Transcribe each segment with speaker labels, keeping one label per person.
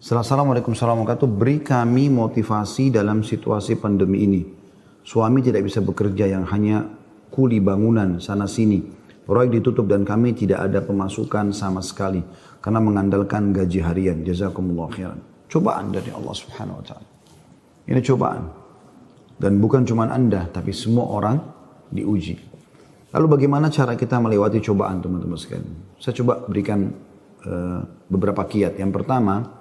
Speaker 1: Assalamualaikum warahmatullahi wabarakatuh. Beri kami motivasi dalam situasi pandemi ini. Suami tidak bisa bekerja, yang hanya kuli bangunan sana sini. Proyek ditutup dan kami tidak ada pemasukan sama sekali karena mengandalkan gaji harian. Jazakumullah khairan. Cobaan dari Allah Subhanahu wa taala. Ini cobaan. Dan bukan cuma Anda, tapi semua orang diuji. Lalu bagaimana cara kita melewati cobaan, teman-teman sekalian? Saya coba berikan beberapa kiat. Yang pertama,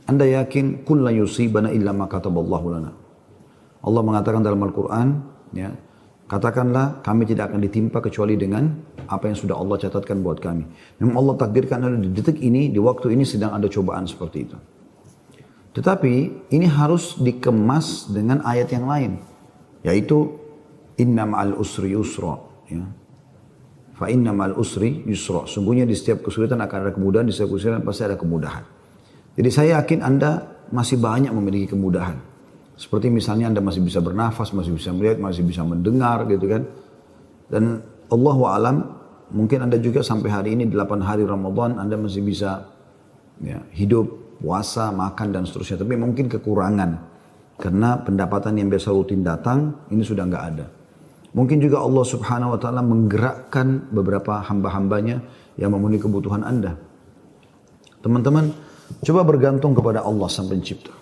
Speaker 1: Anda yakin kulla yusibana illa ma kataballahu lana. Allah mengatakan dalam Al-Quran, ya, katakanlah kami tidak akan ditimpa kecuali dengan apa yang sudah Allah catatkan buat kami. Memang Allah takdirkan di detik ini, di waktu ini sedang ada cobaan seperti itu. Tetapi ini harus dikemas dengan ayat yang lain, yaitu inna ma'al usri yusra, ya. Fa inna ma'al usri yusra. Sungguhnya di setiap kesulitan akan ada kemudahan, di setiap kesulitan pasti ada kemudahan. Jadi saya yakin Anda masih banyak memiliki kemudahan. Seperti misalnya Anda masih bisa bernafas, masih bisa melihat, masih bisa mendengar gitu kan. Dan Allahu a'lam, mungkin Anda juga sampai hari ini 8 hari Ramadan Anda masih bisa, ya, hidup, puasa, makan dan seterusnya. Tapi mungkin kekurangan karena pendapatan yang biasa rutin datang ini sudah nggak ada. Mungkin juga Allah Subhanahu wa taala menggerakkan beberapa hamba-hambanya yang memenuhi kebutuhan Anda. Teman-teman, coba bergantung kepada Allah Sang Pencipta.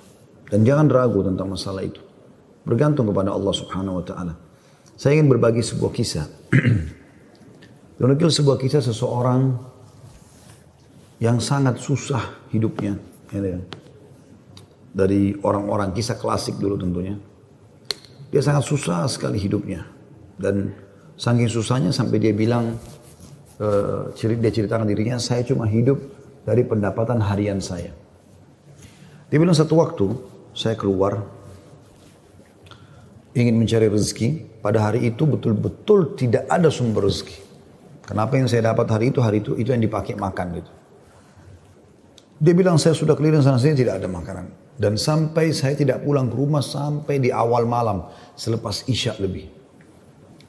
Speaker 1: Dan jangan ragu tentang masalah itu. Bergantung kepada Allah Subhanahu wa taala. Saya ingin berbagi sebuah kisah. Menukil sebuah kisah seseorang yang sangat susah hidupnya. Dari orang-orang, kisah klasik dulu tentunya. Dia sangat susah sekali hidupnya. Dan saking susahnya sampai dia bilang, dia ceritakan dirinya, saya cuma hidup dari pendapatan harian saya. Dia bilang satu waktu saya keluar ingin mencari rezeki. Pada hari itu betul-betul tidak ada sumber rezeki. Kenapa yang saya dapat hari itu yang dipakai makan gitu. Dia bilang saya sudah keliling sana sini tidak ada makanan. Dan sampai saya tidak pulang ke rumah sampai di awal malam selepas Isya lebih.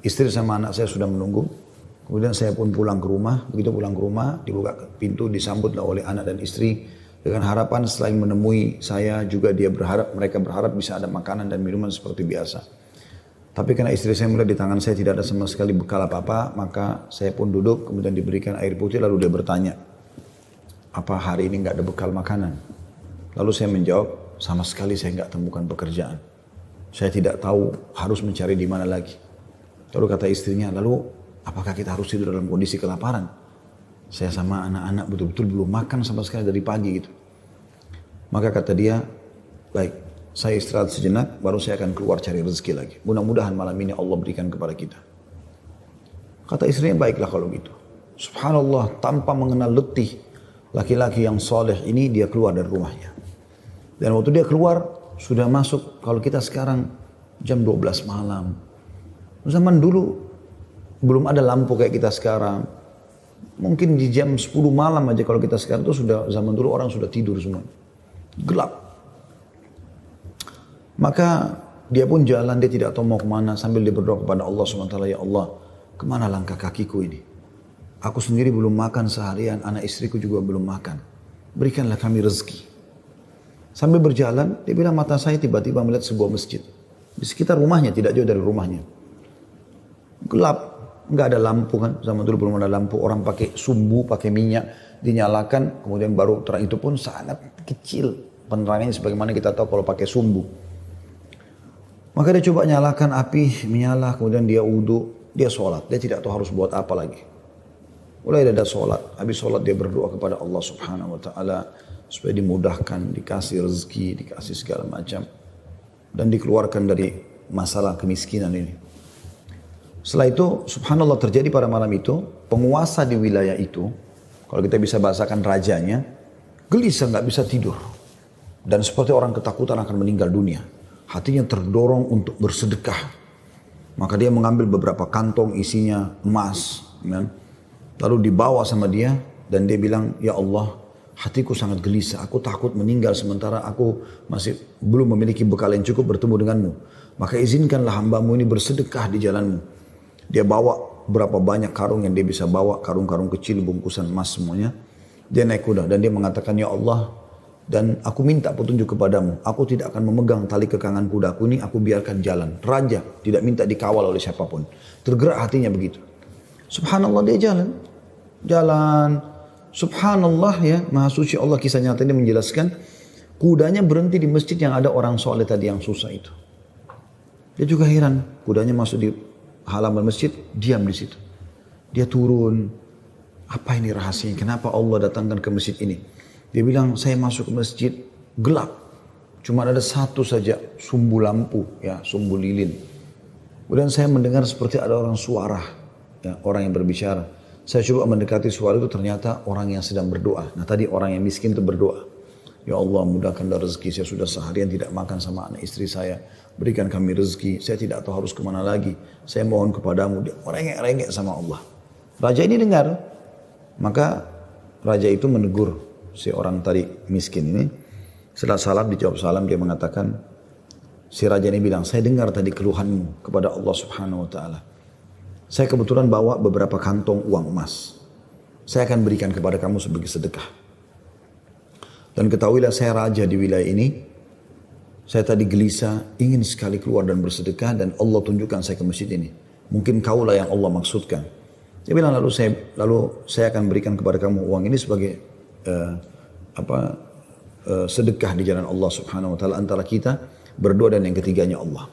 Speaker 1: Istri sama anak saya sudah menunggu. Kemudian saya pun pulang ke rumah. Begitu pulang ke rumah, dibuka pintu, disambutlah oleh anak dan istri dengan harapan selain menemui saya juga mereka berharap bisa ada makanan dan minuman seperti biasa. Tapi karena istri saya melihat di tangan saya tidak ada sama sekali bekal apa-apa, maka saya pun duduk, kemudian diberikan air putih, lalu dia bertanya, apa hari ini nggak ada bekal makanan? Lalu saya menjawab, sama sekali saya nggak temukan pekerjaan. Saya tidak tahu harus mencari di mana lagi. Lalu kata istrinya, lalu apakah kita harus tidur dalam kondisi kelaparan? Saya sama anak-anak betul-betul belum makan sama sekali dari pagi gitu. Maka kata dia, baik, saya istirahat sejenak, baru saya akan keluar cari rezeki lagi. Mudah-mudahan malam ini Allah berikan kepada kita. Kata istrinya, baiklah kalau gitu. Subhanallah, tanpa mengenal letih, laki-laki yang soleh ini dia keluar dari rumahnya. Dan waktu dia keluar, sudah masuk, kalau kita sekarang jam 12 malam. Zaman dulu, belum ada lampu kayak kita sekarang. Mungkin di jam 10 malam aja kalau kita sekarang itu sudah, zaman dulu orang sudah tidur semua. Gelap. Maka dia pun jalan, dia tidak tahu mau kemana sambil dia berdoa kepada Allah SWT, ya Allah, kemana langkah kakiku ini? Aku sendiri belum makan seharian, anak istriku juga belum makan. Berikanlah kami rezeki. Sambil berjalan, dia bilang mata saya tiba-tiba melihat sebuah masjid. Di sekitar rumahnya, tidak jauh dari rumahnya. Gelap, nggak ada lampu kan. Zaman dulu belum ada lampu, orang pakai sumbu, pakai minyak, dinyalakan, kemudian baru terang. Itu pun sangat kecil penerangannya sebagaimana kita tahu kalau pakai sumbu. Maka dia coba nyalakan api, menyala, kemudian dia wudhu, dia sholat. Dia tidak tahu harus buat apa lagi. Mulai ada sholat, habis sholat dia berdoa kepada Allah Subhanahu wa taala supaya dimudahkan, dikasih rezeki, dikasih segala macam dan dikeluarkan dari masalah kemiskinan ini. Setelah itu subhanallah terjadi pada malam itu, penguasa di wilayah itu, kalau kita bisa bahasakan rajanya, gelisah nggak bisa tidur dan seperti orang ketakutan akan meninggal dunia. Hatinya terdorong untuk bersedekah. Maka dia mengambil beberapa kantong isinya emas, kan? Lalu dibawa sama dia dan dia bilang, ya Allah, hatiku sangat gelisah. Aku takut meninggal sementara aku masih belum memiliki bekal yang cukup bertemu denganmu. Maka izinkanlah hambamu ini bersedekah di jalanmu. Dia bawa berapa banyak karung yang dia bisa bawa, karung-karung kecil, bungkusan emas semuanya. Dia naik kuda dan dia mengatakan, ya Allah, Dan aku minta petunjuk kepadamu. Aku tidak akan memegang tali kekangan kudaku ini, aku biarkan jalan. Raja tidak minta dikawal oleh siapapun. Tergerak hatinya begitu. Subhanallah dia jalan. Jalan. Subhanallah ya, Maha Suci Allah, kisah nyata ini menjelaskan. Kudanya berhenti di masjid yang ada orang soleh tadi yang susah itu. Dia juga heran. Kudanya masuk di halaman masjid, diam di situ. Dia turun. Apa ini rahasianya? Kenapa Allah datangkan ke masjid ini? Dia bilang, saya masuk ke masjid gelap. Cuma ada satu saja sumbu lampu, ya, sumbu lilin. Kemudian saya mendengar seperti ada orang suara, ya, orang yang berbicara. Saya coba mendekati suara itu, ternyata orang yang sedang berdoa. Nah tadi orang yang miskin itu berdoa. Ya Allah, mudahkanlah rezeki, saya sudah seharian tidak makan sama anak istri saya. Berikan kami rezeki, saya tidak tahu harus kemana lagi. Saya mohon kepadamu. Dia rengek-rengek sama Allah. Raja ini dengar. Maka raja itu menegur si orang tadi miskin ini. Setelah salam, dijawab salam, dia mengatakan, si raja ini bilang, saya dengar tadi keluhanmu kepada Allah Subhanahu wa ta'ala. Saya kebetulan bawa beberapa kantong uang emas. Saya akan berikan kepada kamu sebagai sedekah. Dan ketahuilah saya raja di wilayah ini. Saya tadi gelisah, ingin sekali keluar dan bersedekah, dan Allah tunjukkan saya ke masjid ini. Mungkin kaulah yang Allah maksudkan. Dia bilang, lalu saya akan berikan kepada kamu uang ini sebagai sedekah di jalan Allah Subhanahu wa ta'ala antara kita berdua dan yang ketiganya Allah.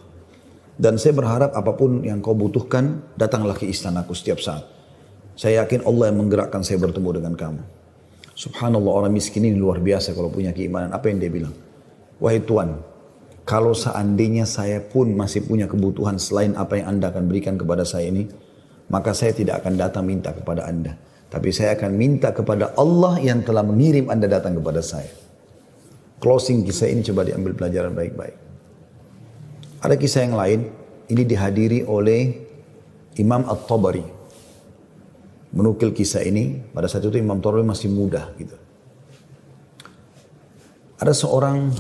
Speaker 1: Dan saya berharap apapun yang kau butuhkan, datanglah ke istanaku setiap saat. Saya yakin Allah yang menggerakkan saya bertemu dengan kamu. Subhanallah, orang miskin ini luar biasa kalau punya keimanan. Apa yang dia bilang? Wahai Tuan, kalau seandainya saya pun masih punya kebutuhan selain apa yang Anda akan berikan kepada saya ini, maka saya tidak akan datang minta kepada Anda. Tapi saya akan minta kepada Allah yang telah mengirim Anda datang kepada saya. Closing kisah ini coba diambil pelajaran baik-baik. Ada kisah yang lain, ini dihadiri oleh Imam At-Tabari. Menukil kisah ini, pada saat itu Imam Tabari masih muda gitu. Ada seorang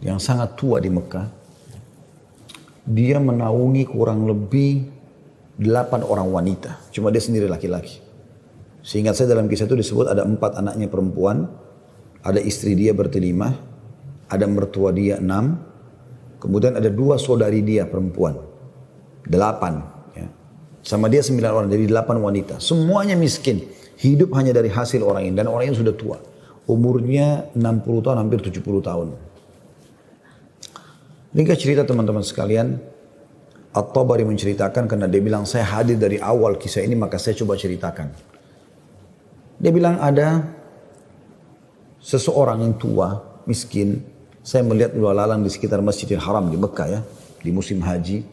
Speaker 1: yang sangat tua di Mekah. Dia menaungi kurang lebih 8 orang wanita. Cuma dia sendiri laki-laki. Seingat saya dalam kisah itu disebut ada 4 anaknya perempuan. Ada istri dia bertelimah. Ada mertua dia 6. Kemudian ada 2 saudari dia perempuan. 8. Ya. Sama dia 9 orang. Jadi 8 wanita. Semuanya miskin. Hidup hanya dari hasil orang ini. Dan orang ini sudah tua. Umurnya 60 tahun, hampir 70 tahun. Ringkas cerita teman-teman sekalian, At-Tabari menceritakan karena dia bilang saya hadir dari awal kisah ini maka saya coba ceritakan. Dia bilang ada seseorang yang tua, miskin, saya melihat lalang di sekitar Masjidil Haram di Mekah ya, di musim haji.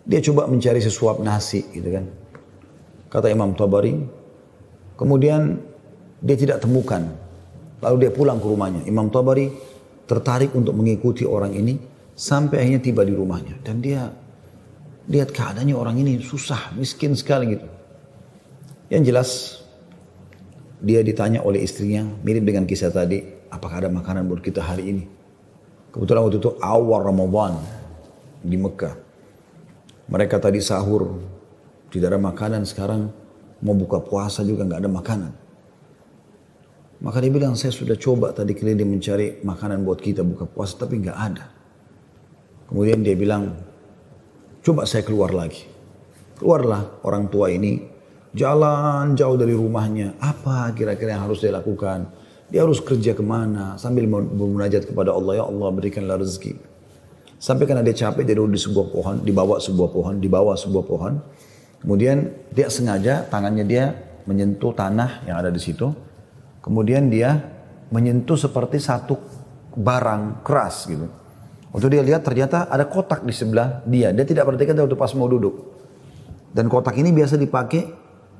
Speaker 1: Dia coba mencari sesuap nasi gitu kan. Kata Imam Tabari, kemudian dia tidak temukan. Lalu dia pulang ke rumahnya. Imam Tabari tertarik untuk mengikuti orang ini. Sampai akhirnya tiba di rumahnya. Dan dia lihat keadaannya orang ini susah, miskin sekali gitu. Yang jelas, dia ditanya oleh istrinya, mirip dengan kisah tadi, apakah ada makanan buat kita hari ini? Kebetulan waktu itu awal Ramadan di Mekah. Mereka tadi sahur, tidak ada makanan, sekarang mau buka puasa juga nggak ada makanan. Maka dia bilang, saya sudah coba tadi keliling mencari makanan buat kita buka puasa, tapi nggak ada. Kemudian dia bilang, coba saya keluar lagi. Keluarlah orang tua ini, jalan jauh dari rumahnya. Apa kira-kira yang harus dia lakukan? Dia harus kerja kemana? Sambil bermunajat kepada Allah, ya Allah berikanlah rezeki. Sampai karena dia capek, dia duduk di sebuah pohon, di bawah sebuah pohon. Kemudian dia sengaja, tangannya dia menyentuh tanah yang ada di situ. Kemudian dia menyentuh seperti satu barang keras gitu. Waktu dia lihat ternyata ada kotak di sebelah dia. Dia tidak perhatikan waktu pas mau duduk. Dan kotak ini biasa dipakai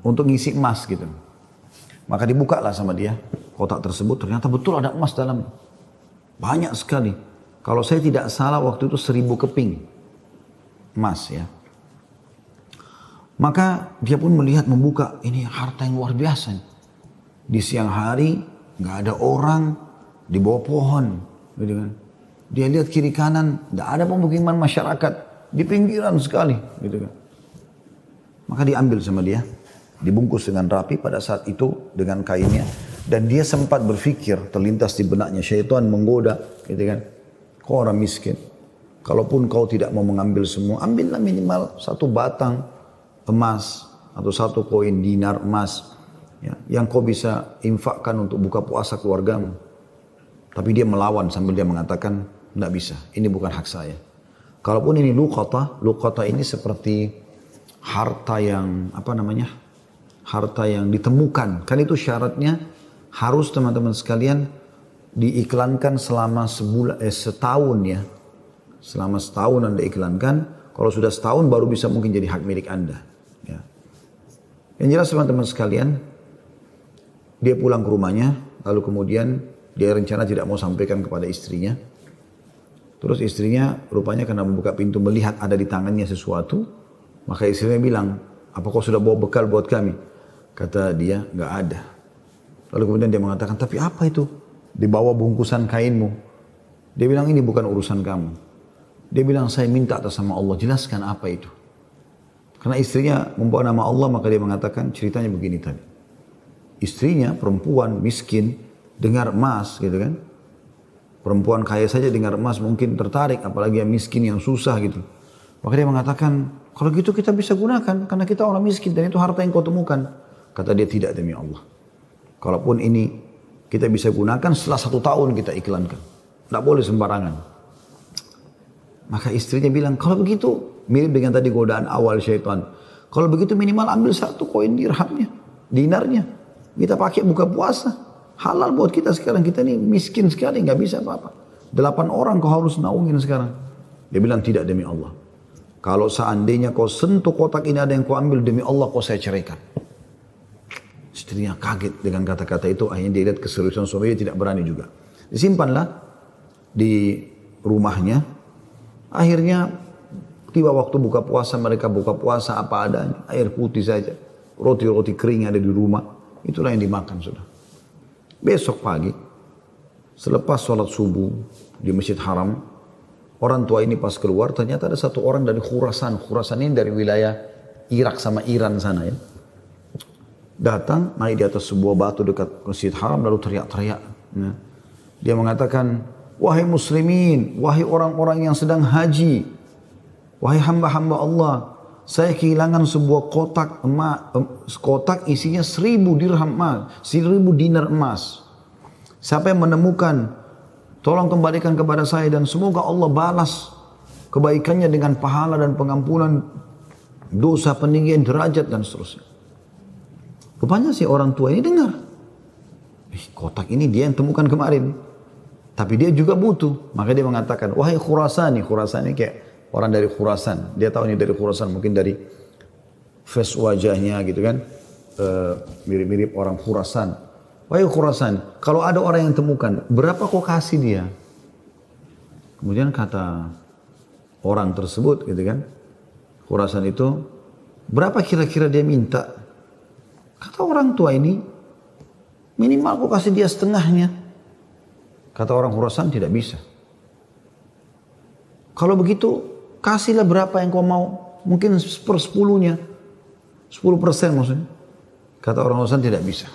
Speaker 1: untuk ngisi emas gitu. Maka dibukalah sama dia kotak tersebut. Ternyata betul ada emas dalam. Banyak sekali. Kalau saya tidak salah waktu itu 1000 keping emas ya. Maka dia pun melihat membuka. Ini harta yang luar biasa. Di siang hari nggak ada orang di bawah pohon. Gitu kan. Dia lihat kiri kanan, tidak ada pemukiman masyarakat di pinggiran sekali, gitu kan. Maka diambil sama dia, dibungkus dengan rapi pada saat itu dengan kainnya. Dan dia sempat berpikir, terlintas di benaknya, syaitan menggoda, gitu kan. Kau orang miskin, kalaupun kau tidak mau mengambil semua, ambillah minimal 1 batang emas atau 1 koin dinar emas, ya, yang kau bisa infakkan untuk buka puasa keluargamu. Tapi dia melawan sambil dia mengatakan, tidak bisa, ini bukan hak saya. Kalaupun ini luqata ini seperti harta yang harta yang ditemukan. Kan itu syaratnya harus teman-teman sekalian diiklankan selama setahun ya. Selama setahun Anda iklankan, kalau sudah setahun baru bisa mungkin jadi hak milik Anda. Ya. Yang jelas teman-teman sekalian, dia pulang ke rumahnya, lalu kemudian dia rencana tidak mau sampaikan kepada istrinya. Terus istrinya rupanya karena membuka pintu melihat ada di tangannya sesuatu, maka istrinya bilang, apa kau sudah bawa bekal buat kami? Kata dia, nggak ada. Lalu kemudian dia mengatakan, tapi apa itu? Di bawah bungkusan kainmu. Dia bilang, ini bukan urusan kamu. Dia bilang, saya minta atas nama Allah, jelaskan apa itu. Karena istrinya membawa nama Allah, maka dia mengatakan, ceritanya begini tadi. Istrinya, perempuan, miskin, dengar emas gitu kan. Perempuan kaya saja dengar emas mungkin tertarik, apalagi yang miskin, yang susah gitu. Maka dia mengatakan, kalau gitu kita bisa gunakan, karena kita orang miskin dan itu harta yang kau temukan. Kata dia, tidak demi Allah. Kalaupun ini kita bisa gunakan setelah 1 tahun kita iklankan. Tidak boleh sembarangan. Maka istrinya bilang, kalau begitu, mirip dengan tadi godaan awal syaitan. Kalau begitu minimal ambil 1 koin dirhamnya, dinarnya. Kita pakai buka puasa. Halal buat kita sekarang, kita ini miskin sekali, nggak bisa apa-apa. 8 orang kau harus naungin sekarang. Dia bilang, tidak demi Allah. Kalau seandainya kau sentuh kotak ini ada yang kau ambil, demi Allah kau saya ceraikan. Istrinya kaget dengan kata-kata itu, akhirnya dia lihat keseriusan suami, dia tidak berani juga. Disimpanlah di rumahnya. Akhirnya tiba waktu buka puasa, mereka buka puasa apa adanya, air putih saja, roti-roti kering ada di rumah, itulah yang dimakan sudah. Besok pagi, selepas sholat subuh di Masjid Haram, orang tua ini pas keluar, ternyata ada 1 orang dari Khurasan. Khurasan ini dari wilayah Irak sama Iran sana ya. Datang, naik di atas sebuah batu dekat Masjid Haram, lalu teriak-teriak. Ya. Dia mengatakan, wahai muslimin, wahai orang-orang yang sedang haji, wahai hamba-hamba Allah, saya kehilangan sebuah kotak emas, kotak isinya 1000 dirham emas, 1000 dinar emas. Siapa yang menemukan, tolong kembalikan kepada saya dan semoga Allah balas kebaikannya dengan pahala dan pengampunan dosa, peninggian derajat dan seterusnya. Rupanya si orang tua ini dengar, kotak ini dia yang temukan kemarin, tapi dia juga butuh. Maka dia mengatakan, wahai Khurasani, Khurasani kayak orang dari Khurasan, dia tahu ini dari Khurasan, mungkin dari face wajahnya gitu kan, mirip-mirip orang Khurasan. Wahai Khurasan, kalau ada orang yang temukan, berapa kau kasih dia? Kemudian kata orang tersebut gitu kan, Khurasan itu, berapa kira-kira dia minta? Kata orang tua ini, minimal kau kasih dia setengahnya. Kata orang Khurasan, tidak bisa. Kalau begitu, kasihlah berapa yang kau mau. Mungkin 1/10-nya. 10% maksudnya. Kata orang Khurasan, tidak bisa.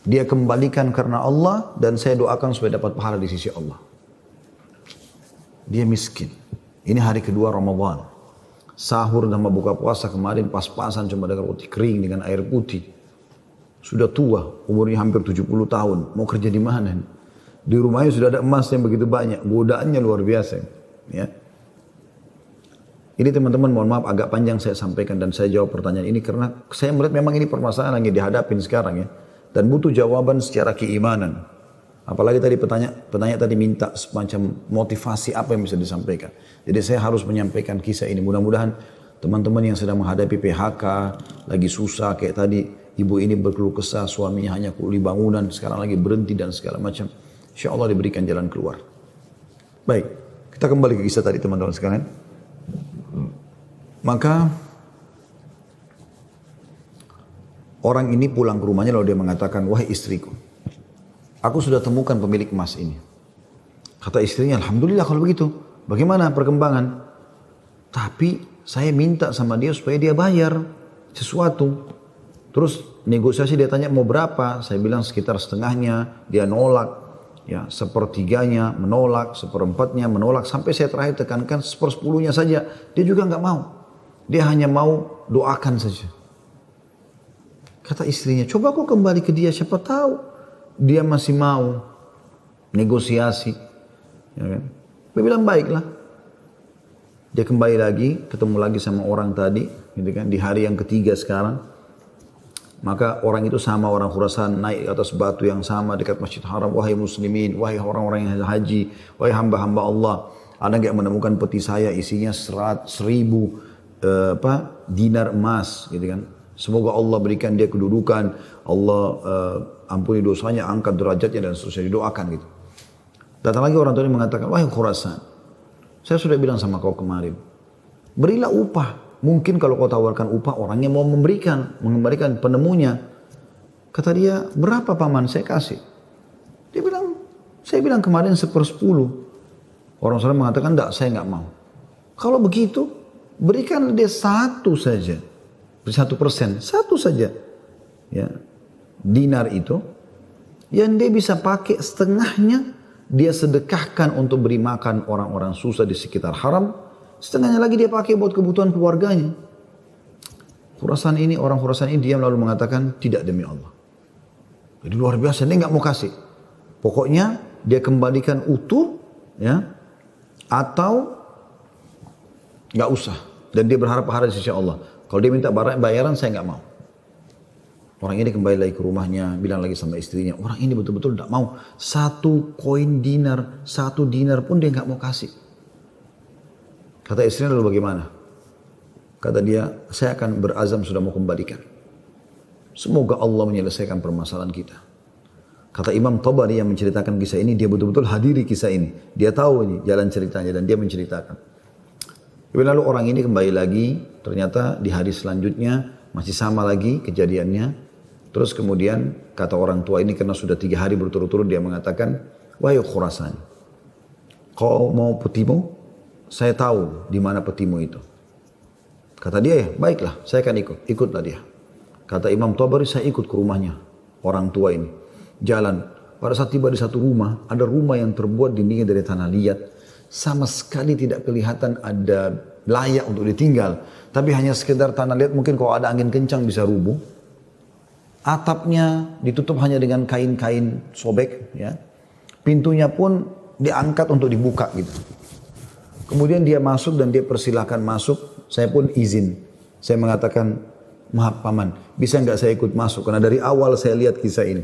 Speaker 1: Dia kembalikan karena Allah dan saya doakan supaya dapat pahala di sisi Allah. Dia miskin. Ini hari kedua Ramadan. Sahur dan buka puasa kemarin pas-pasan cuma dengan roti kering dengan air putih. Sudah tua, umurnya hampir 70 tahun. Mau kerja di mana? Di rumahnya sudah ada emas yang begitu banyak. Godaannya luar biasa. Ya. Ini teman-teman mohon maaf agak panjang saya sampaikan dan saya jawab pertanyaan ini karena saya melihat memang ini permasalahan yang dihadapin sekarang ya. Dan butuh jawaban secara keimanan. Apalagi tadi penanya tadi minta semacam motivasi apa yang bisa disampaikan. Jadi saya harus menyampaikan kisah ini. Mudah-mudahan teman-teman yang sedang menghadapi PHK, lagi susah kayak tadi ibu ini berkeluh kesah, suaminya hanya kuli bangunan, sekarang lagi berhenti dan segala macam. Insya Allah diberikan jalan keluar. Baik, kita kembali ke kisah tadi teman-teman sekalian. Maka orang ini pulang ke rumahnya lalu dia mengatakan, wahai istriku, aku sudah temukan pemilik emas ini. Kata istrinya, alhamdulillah kalau begitu. Bagaimana perkembangan? Tapi saya minta sama dia supaya dia bayar sesuatu. Terus negosiasi dia tanya mau berapa, saya bilang sekitar setengahnya, dia nolak, ya sepertiganya menolak, seperempatnya menolak, sampai saya terakhir tekankan sepersepuluhnya saja, dia juga nggak mau. Dia hanya mau doakan saja. Kata istrinya, coba kau kembali ke dia, siapa tahu dia masih mau negosiasi. Ya kan? Dia bilang baiklah. Dia kembali lagi, ketemu lagi sama orang tadi, gitu kan, di hari yang ketiga sekarang. Maka orang itu sama orang Khurasan naik ke atas batu yang sama dekat Masjid Haram. Wahai muslimin, wahai orang-orang yang haji, wahai hamba-hamba Allah, ada nggak menemukan peti saya isinya 1.000 dinar emas, gitu kan? Semoga Allah berikan dia kedudukan, Allah ampuni dosanya, angkat derajatnya dan seterusnya, didoakan gitu. Datang lagi orang tua ini mengatakan, wahai Khurasan, saya sudah bilang sama kau kemarin, berilah upah. Mungkin kalau kau tawarkan upah, orangnya mau mengembalikan penemunya. Kata dia, berapa paman saya kasih? Dia bilang, saya bilang kemarin 1/10. Orang sana mengatakan, enggak, saya enggak mau. Kalau begitu, berikan dia 1 saja. 1%, 1 saja. Ya, dinar itu, yang dia bisa pakai setengahnya, dia sedekahkan untuk beri makan orang-orang susah di sekitar haram, setengahnya lagi dia pakai buat kebutuhan keluarganya. Orang Khurasan ini diam lalu mengatakan, tidak demi Allah. Jadi luar biasa, dia nggak mau kasih. Pokoknya dia kembalikan utuh, ya, atau nggak usah. Dan dia berharap pahala di sisi Allah. Kalau dia minta bayaran, saya nggak mau. Orang ini kembali lagi ke rumahnya, bilang lagi sama istrinya, orang ini betul-betul tidak mau. 1 koin dinar, 1 dinar pun dia nggak mau kasih. Kata istrinya, lalu bagaimana? Kata dia, saya akan berazam sudah mau kembalikan. Semoga Allah menyelesaikan permasalahan kita. Kata Imam Tabari yang menceritakan kisah ini, dia betul-betul hadiri kisah ini. Dia tahu ini jalan ceritanya dan dia menceritakan. Lalu orang ini kembali lagi, ternyata di hari selanjutnya masih sama lagi kejadiannya. Terus kemudian kata orang tua ini karena sudah 3 hari berturut-turut dia mengatakan, wahai Khurasan, kau mau petimu? Saya tahu di mana petimu itu. Kata dia, ya baiklah, saya akan ikut. Ikutlah dia. Kata Imam Tabari, saya ikut ke rumahnya orang tua ini. Jalan. Pada saat tiba di satu rumah, ada rumah yang terbuat dindingnya dari tanah liat. Sama sekali tidak kelihatan ada layak untuk ditinggal. Tapi hanya sekedar tanah liat, mungkin kalau ada angin kencang bisa rubuh. Atapnya ditutup hanya dengan kain-kain sobek. Ya. Pintunya pun diangkat untuk dibuka gitu. Kemudian dia masuk dan dia persilahkan masuk. Saya pun izin. Saya mengatakan, maaf paman, bisa nggak saya ikut masuk? Karena dari awal saya lihat kisah ini.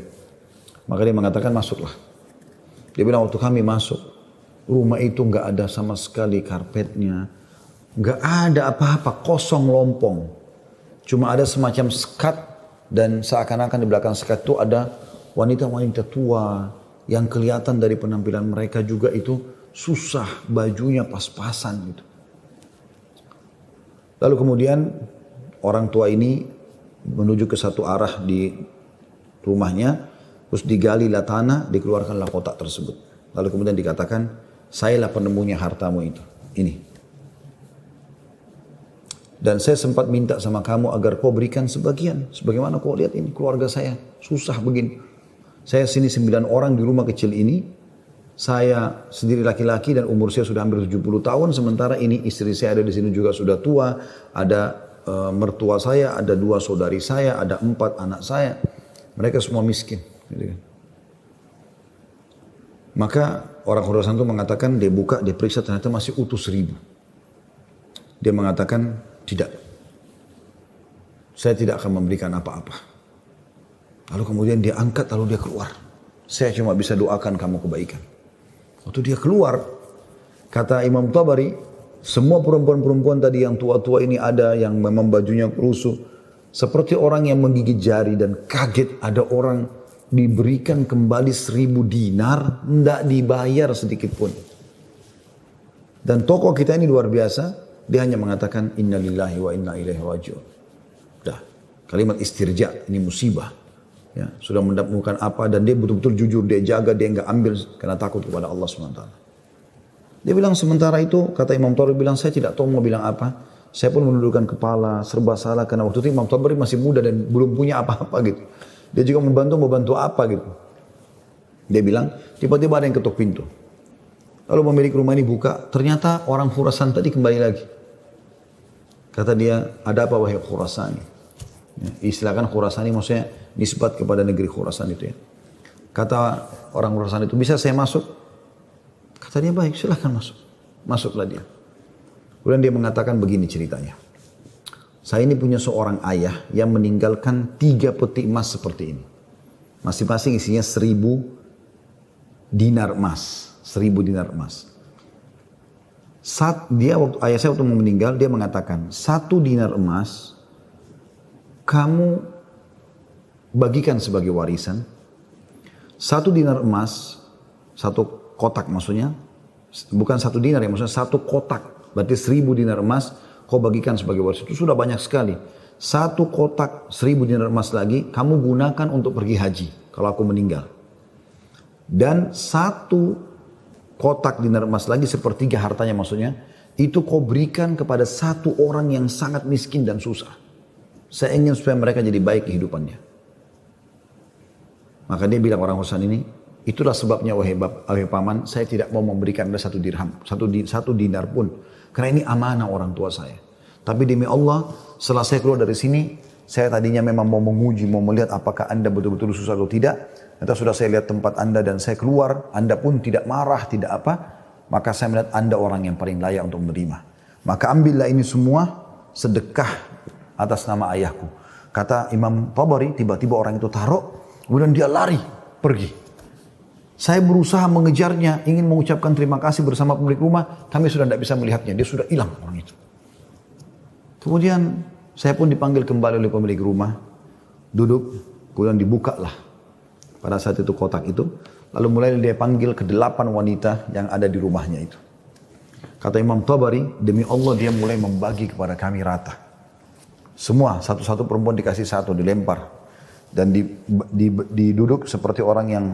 Speaker 1: Maka dia mengatakan, masuklah. Dia bilang, waktu kami masuk, rumah itu nggak ada sama sekali karpetnya. Nggak ada apa-apa, kosong lompong. Cuma ada semacam sekat dan seakan-akan di belakang sekat itu ada wanita-wanita tua yang kelihatan dari penampilan mereka juga itu susah, bajunya pas-pasan gitu. Lalu kemudian orang tua ini menuju ke satu arah di rumahnya, terus digalilah tanah, dikeluarkanlah kotak tersebut. Lalu kemudian dikatakan, sayalah penemunya hartamu itu. Ini. Dan saya sempat minta sama kamu agar kau berikan sebagian. Sebagaimana kau lihat ini keluarga saya susah begini. Saya sini 9 orang di rumah kecil ini. Saya sendiri laki-laki dan umur saya sudah hampir 70 tahun. Sementara ini istri saya ada di sini juga sudah tua. Ada mertua saya, ada 2 saudari saya, ada 4 anak saya. Mereka semua miskin. Gitu kan. Maka orang Khurasan itu mengatakan, dia buka, dia periksa, ternyata masih utuh 1000. Dia mengatakan, tidak. Saya tidak akan memberikan apa-apa. Lalu kemudian dia angkat, lalu dia keluar. Saya cuma bisa doakan kamu kebaikan. Waktu dia keluar, kata Imam Tabari, semua perempuan-perempuan tadi yang tua-tua ini ada, yang memang bajunya lusuh. Seperti orang yang menggigit jari dan kaget ada orang diberikan kembali 1000 dinar, tidak dibayar sedikit pun. Dan tokoh kita ini luar biasa, dia hanya mengatakan inna lillahi wa inna ilaihi raji'un. Dah, kalimat istirja, ini musibah. Ya, sudah mendapatkan apa dan dia betul-betul jujur, dia jaga, dia enggak ambil karena takut kepada Allah SWT. Dia bilang sementara itu, kata Imam Tabari bilang, saya tidak tahu mau bilang apa. Saya pun menundukkan kepala, serba salah karena waktu itu Imam Tabari masih muda dan belum punya apa-apa gitu. Dia juga membantu apa gitu. Dia bilang, tiba-tiba ada yang ketuk pintu. Lalu pemilik rumah ini buka, ternyata orang Khurasan tadi kembali lagi. Kata dia, ada apa wahai Khurasani? Ya, istilahkan Khurasani maksudnya nisbat kepada negeri Khurasan itu ya. Kata orang Khurasan itu, bisa saya masuk? Kata dia, baik silahkan masuk. Masuklah dia. Kemudian dia mengatakan begini ceritanya. Saya ini punya seorang ayah yang meninggalkan 3 peti emas seperti ini. Masing-masing isinya 1000 dinar emas. 1000 dinar emas. Saat dia ayah saya waktu meninggal, dia mengatakan, 1 dinar emas kamu bagikan sebagai warisan. 1 dinar emas, 1 kotak maksudnya, bukan 1 dinar ya, maksudnya 1 kotak. Berarti 1000 dinar emas kau bagikan sebagai warisan. Itu sudah banyak sekali. 1 kotak 1000 dinar emas lagi kamu gunakan untuk pergi haji kalau aku meninggal. Dan 1 kotak dinar emas lagi sepertiga hartanya maksudnya, itu kau berikan kepada 1 orang yang sangat miskin dan susah. Saya ingin supaya mereka jadi baik kehidupannya. Maka dia bilang orang Husain ini, itulah sebabnya wahai paman, saya tidak mau memberikan Anda 1 dirham, 1 dinar pun. Karena ini amanah orang tua saya. Tapi demi Allah, setelah saya keluar dari sini, saya tadinya memang mau menguji, mau melihat apakah Anda betul-betul susah atau tidak. Ternyata sudah saya lihat tempat Anda dan saya keluar, Anda pun tidak marah, tidak apa. Maka saya melihat Anda orang yang paling layak untuk menerima. Maka ambillah ini semua sedekah atas nama ayahku. Kata Imam Tabari, tiba-tiba orang itu taruh, kemudian dia lari, pergi. Saya berusaha mengejarnya, ingin mengucapkan terima kasih bersama pemilik rumah. Kami sudah tidak bisa melihatnya, dia sudah hilang orang itu. Kemudian saya pun dipanggil kembali oleh pemilik rumah. Duduk, kemudian dibukalah pada saat itu kotak itu. Lalu mulai dia panggil ke-8 wanita yang ada di rumahnya itu. Kata Imam Tabari, demi Allah dia mulai membagi kepada kami rata. Semua, satu-satu perempuan dikasih 1, dilempar. Dan diduduk seperti orang yang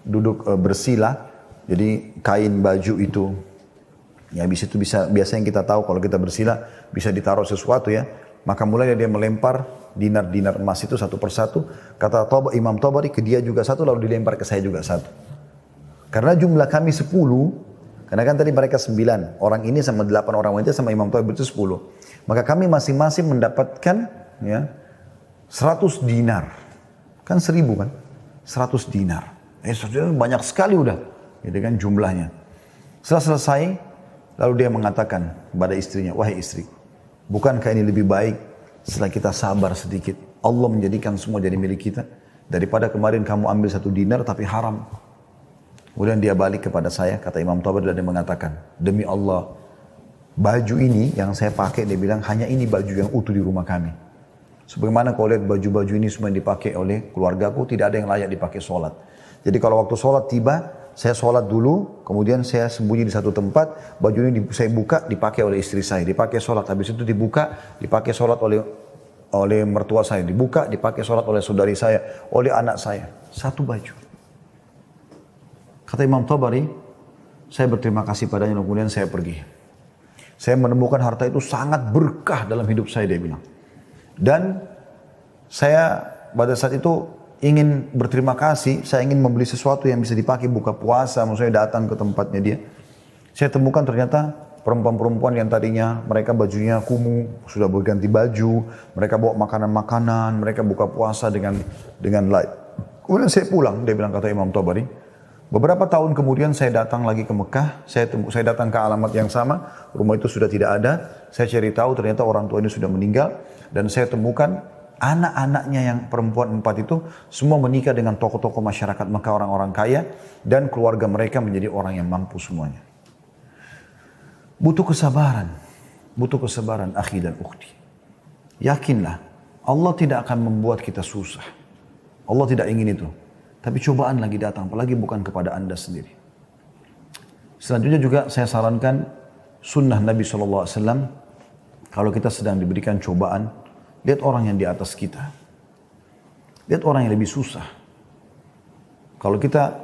Speaker 1: duduk bersila. Jadi kain baju itu, ya habis itu biasanya kita tahu kalau kita bersila bisa ditaruh sesuatu ya. Maka mulai dia melempar dinar-dinar emas itu 1 persatu. Kata Imam Tabari, ke dia juga 1, lalu dilempar ke saya juga 1. Karena jumlah kami 10, karena kan tadi mereka 9, orang ini sama 8 orang wanita sama Imam Tabari itu 10. Maka kami masing-masing mendapatkan ya 100 dinar. Kan 1000 kan? 100 dinar. 100 dinar banyak sekali udah. Gitu kan jumlahnya. Setelah selesai, lalu dia mengatakan kepada istrinya, wahai istri, bukankah ini lebih baik setelah kita sabar sedikit, Allah menjadikan semua jadi milik kita, daripada kemarin kamu ambil 1 dinar tapi haram. Kemudian dia balik kepada saya, kata Imam Tabari, dan dia mengatakan, demi Allah, baju ini yang saya pakai, dia bilang, hanya ini baju yang utuh di rumah kami. Sebagaimana kau lihat baju-baju ini semua yang dipakai oleh keluargaku, tidak ada yang layak dipakai sholat. Jadi kalau waktu sholat tiba, saya sholat dulu, kemudian saya sembunyi di satu tempat, baju ini saya buka, dipakai oleh istri saya, dipakai sholat. Habis itu dibuka, dipakai sholat oleh mertua saya, dibuka, dipakai sholat oleh saudari saya, oleh anak saya. 1 baju. Kata Imam Tabari, saya berterima kasih padanya, kemudian saya pergi. Saya menemukan harta itu sangat berkah dalam hidup saya, dia bilang. Dan saya pada saat itu ingin berterima kasih, saya ingin membeli sesuatu yang bisa dipakai buka puasa, maksudnya datang ke tempatnya dia. Saya temukan ternyata perempuan-perempuan yang tadinya mereka bajunya kumuh, sudah berganti baju, mereka bawa makanan-makanan, mereka buka puasa dengan light. Kemudian saya pulang, dia bilang, kata Imam Tabari. Beberapa tahun kemudian saya datang lagi ke Mekah, saya datang ke alamat yang sama, rumah itu sudah tidak ada, saya cari tahu ternyata orang tua ini sudah meninggal, dan saya temukan anak-anaknya yang perempuan 4 itu semua menikah dengan tokoh-tokoh masyarakat Mekah, orang-orang kaya, dan keluarga mereka menjadi orang yang mampu semuanya. Butuh kesabaran akhi dan ukhti. Yakinlah, Allah tidak akan membuat kita susah. Allah tidak ingin itu. Tapi cobaan lagi datang, apalagi bukan kepada Anda sendiri. Selanjutnya juga saya sarankan sunnah Nabi SAW, kalau kita sedang diberikan cobaan, lihat orang yang di atas kita. Lihat orang yang lebih susah. Kalau kita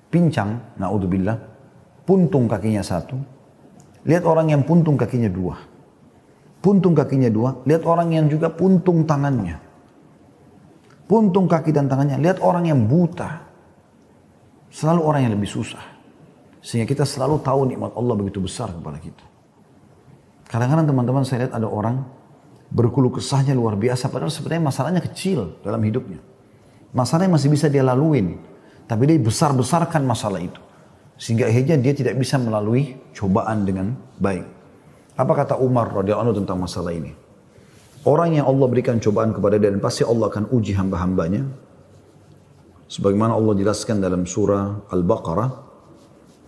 Speaker 1: pincang, na'udzubillah, puntung kakinya 1, lihat orang yang puntung kakinya dua. Puntung kakinya dua, lihat orang yang juga puntung tangannya. Puntung kaki dan tangannya, lihat orang yang buta. Selalu orang yang lebih susah. Sehingga kita selalu tahu nikmat Allah begitu besar kepada kita. Kadang-kadang teman-teman saya lihat ada orang berkeluh kesahnya luar biasa, padahal sebenarnya masalahnya kecil dalam hidupnya. Masalahnya masih bisa dia laluin, tapi dia besar-besarkan masalah itu. Sehingga akhirnya dia tidak bisa melalui cobaan dengan baik. Apa kata Umar radhiyallahu anhu tentang masalah ini? Orang yang Allah berikan cobaan kepada dia dan pasti Allah akan uji hamba-hambanya. Sebagaimana Allah jelaskan dalam surah Al-Baqarah,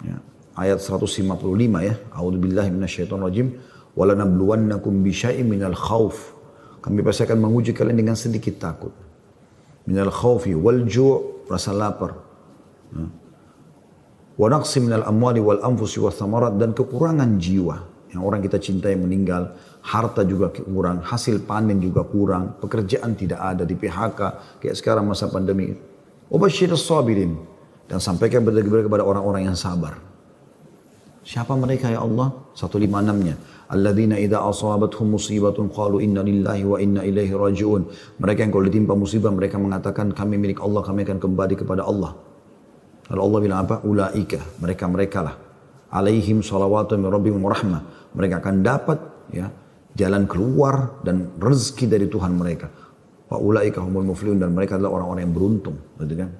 Speaker 1: ya, ayat 155 ya. A'udzubillahi minasyaitonirrajim. وَلَنَبْلُوَنَّكُمْ بِشَيْءٍ مِنَ الْخَوْفِ. Kami pasti akan menguji kalian dengan sedikit takut. Minal khawfi wal ju', rasa lapar. Wa naqsi minal amwali wal anfusi wath thamarat, dan kekurangan jiwa. Yang orang kita cintai meninggal, harta juga kurang, hasil panen juga kurang, pekerjaan tidak ada, di PHK kayak sekarang masa pandemi. Wa basyirus sabirin, dan sampaikan berita kepada orang-orang yang sabar. Siapa mereka ya Allah? 156-nya. Alladzina idza asabatuhum musibatun qalu inna lillahi wa inna ilaihi raji'un. Mereka yang kalau ditimpa musibah mereka mengatakan kami milik Allah, kami akan kembali kepada Allah. Lalu Allah bilang apa? Ulaika, mereka lah. Alaihim salawatu min rabbihim rahmah. Mereka akan dapat ya jalan keluar dan rezeki dari Tuhan mereka. Wa ulaika humul muflihun, dan mereka adalah orang-orang yang beruntung, gitu kan?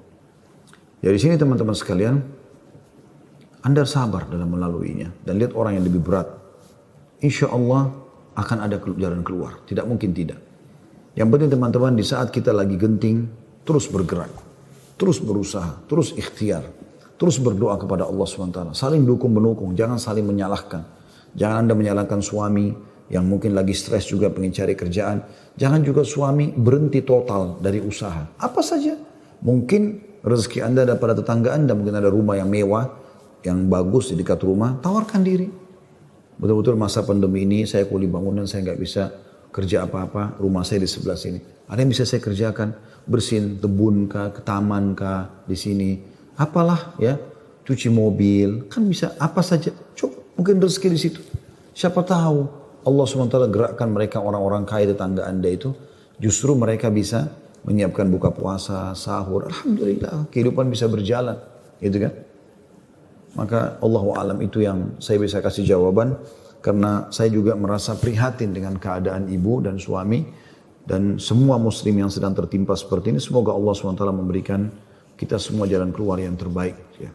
Speaker 1: Jadi sini teman-teman sekalian, Anda sabar dalam melaluinya dan lihat orang yang lebih berat. Insya Allah akan ada jalan keluar. Tidak mungkin tidak. Yang penting teman-teman, di saat kita lagi genting, terus bergerak. Terus berusaha, terus ikhtiar. Terus berdoa kepada Allah SWT. Saling dukung-menukung, jangan saling menyalahkan. Jangan Anda menyalahkan suami yang mungkin lagi stres juga pengen cari kerjaan. Jangan juga suami berhenti total dari usaha. Apa saja. Mungkin rezeki Anda ada pada tetangga Anda, mungkin ada rumah yang mewah, yang bagus di dekat rumah, tawarkan diri. Betul-betul masa pandemi ini saya kuli bangunan, saya nggak bisa kerja apa-apa, rumah saya di sebelah sini. Ada yang bisa saya kerjakan, bersihin kebun kah, ke taman kah, di sini. Apalah ya, cuci mobil, kan bisa apa saja. Coba, mungkin rezeki di situ. Siapa tahu Allah SWT gerakkan mereka orang-orang kaya tetangga Anda itu, justru mereka bisa menyiapkan buka puasa, sahur. Alhamdulillah, kehidupan bisa berjalan, gitu kan? Maka Allahu a'lam itu yang saya bisa kasih jawaban, karena saya juga merasa prihatin dengan keadaan ibu dan suami dan semua muslim yang sedang tertimpa seperti ini. Semoga Allah SWT memberikan kita semua jalan keluar yang terbaik ya.